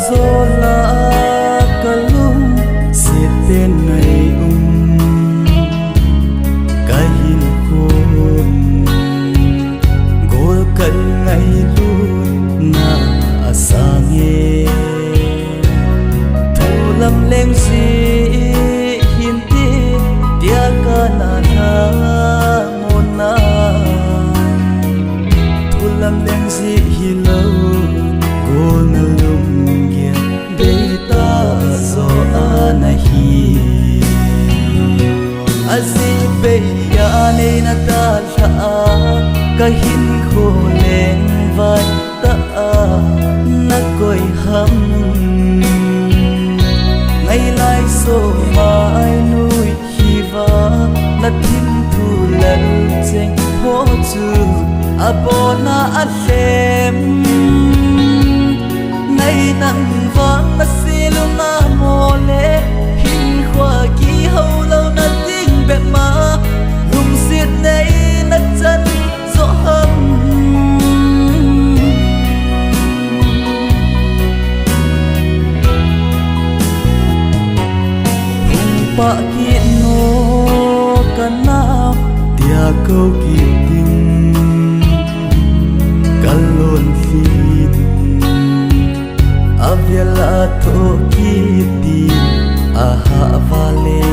zola kalum seten ngai kahin khôn gol kal ngai lu na asange thulam leng si hin ti tia kana na mona thulam leng si hilo gol na lum gya deita zo anahi azi pe ya ne na ta tha kahin kholen vai ta na koi ham ngày lai so mai nuôi hi va na thim thu lần cheng ho chu abona alem ngày nang vang na silunga mole hin khwa ki ho lo na ting be ma lum sit nei na chan zo ham pa ki no kana tia ko ki ting kalon fit avyala to ki ti aha vale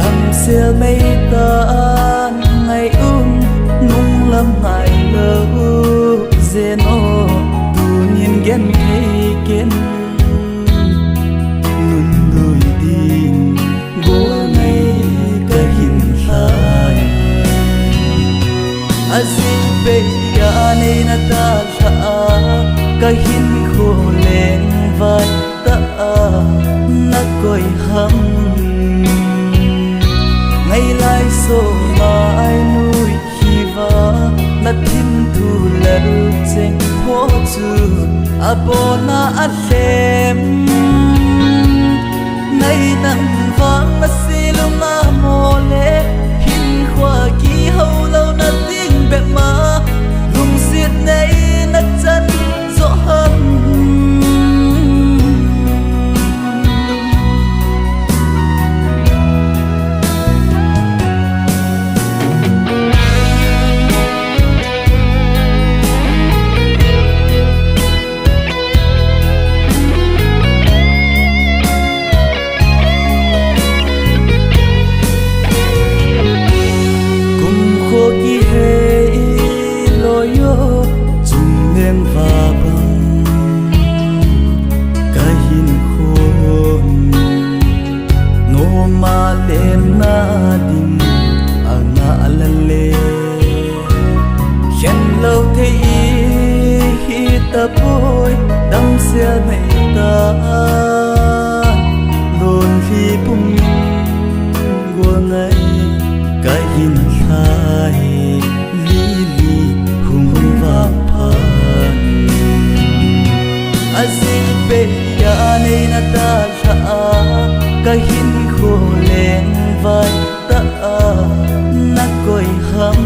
dam sel mei ta ngai nung lam ngai lo zeno tunin gen thei ken azi pe ya nei na ta tha kahin kholen vai ta na koi ham ngày lai so mai nuôi hi va na thim thu lal cheng ho chu abona alem ngày nang vang na silunga mole hin khwa ki ho lo na be ma lum sit nei na chan zo ham kum kho ki he và bằng kahin khôn no ma lên na ding anga lale khen lâu thấy hi ta boy đam sia mei ta luôn khi bung gua ngay kahin khai li li hung va azi pe ya nei na ta tha kahin kholen vai ta na koi ham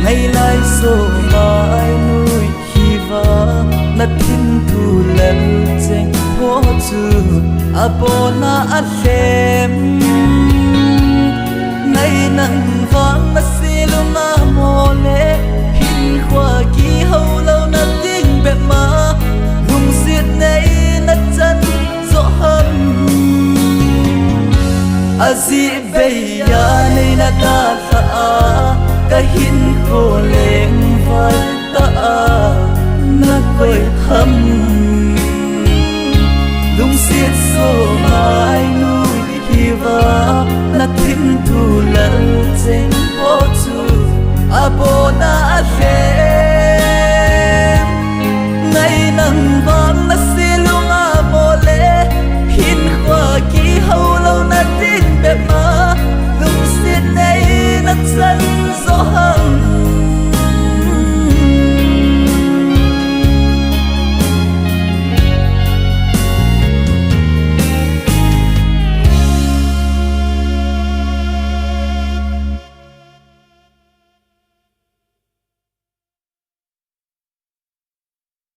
ngày lai so mai nuôi hi va na thim thu lần cheng ho chu abona alem ngày nang vang na silunga mole hin khwa ki ho lo na be ma lum sit nei na chan zo ham azi be ya nei na ta tha kahin kholen vai ta na koi ham lum sit so mai nuôi hi va na thim thu lal cheng ho chu abona alem ngày nang